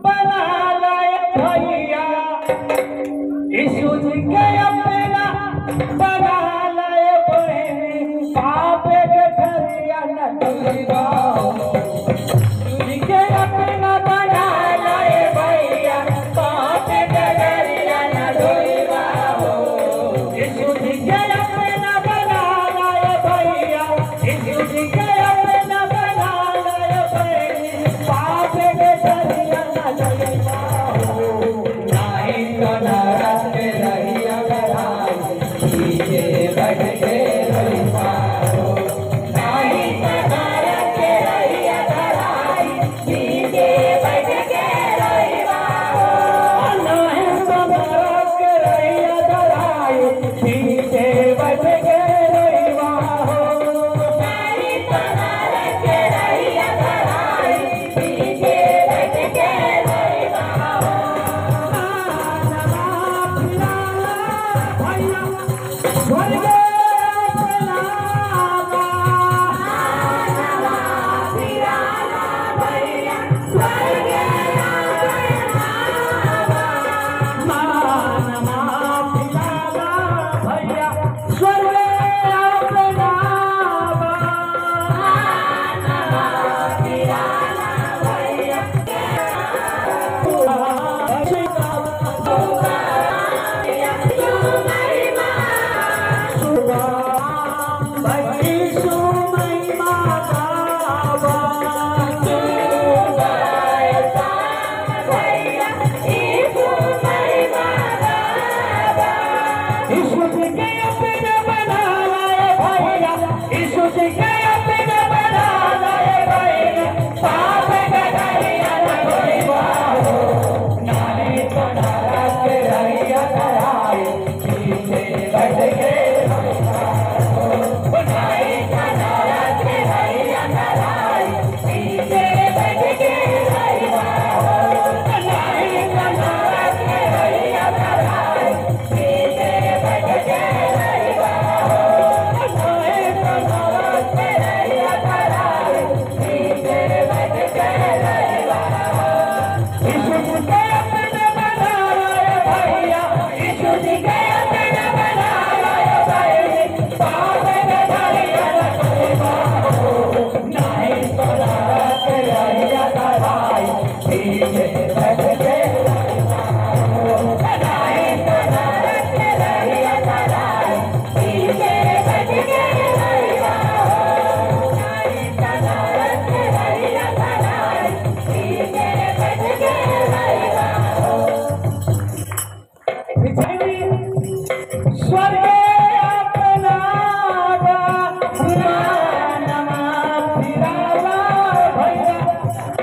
बना लाए भैया यीशु जी के अपना बना लाए बहनी पापे के घरिया न डूबा के अपना बना लाए भैया पापे के घरिया न डूबा यीशु जी के अपना बना लाए भैया यीशु जी के अपना बना लाए बहनी पापे के घरिया न डूबा नहीं तो नरक के रहिया कराई पीछे बैठ के रही पारो नहीं तो नरक के रहिया कराई पीछे बैठ के रही पारो नहीं तो नरक के रहिया कराई पीछे बैठ के रही पारो नहीं तो नरक के रहिया कराई पीछे बैठ के रही पारो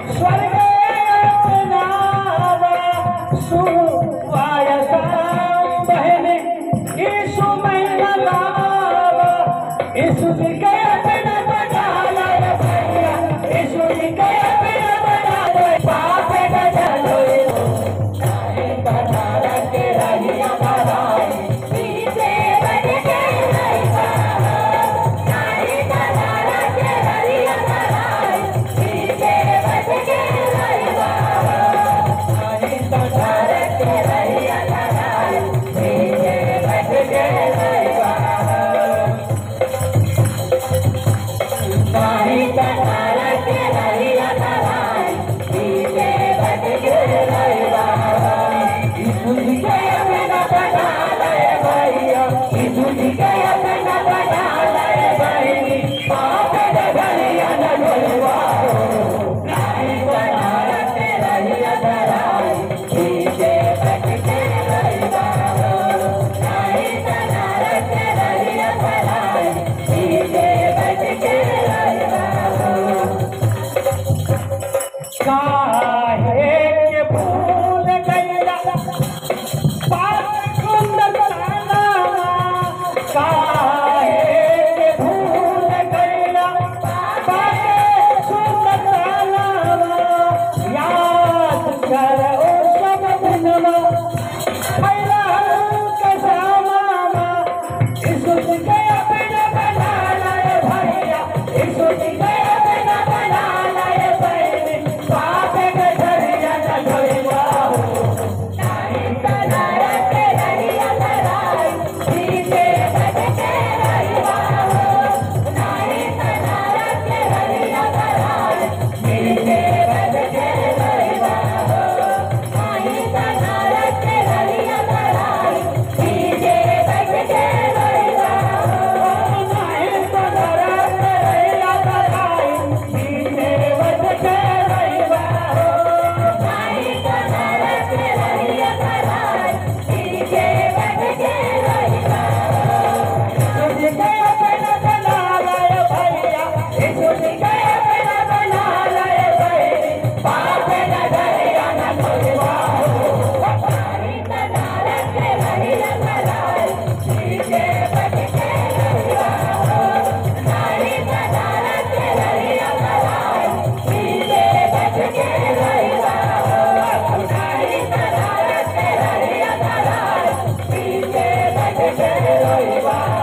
स्वर्ग अपना धोइबा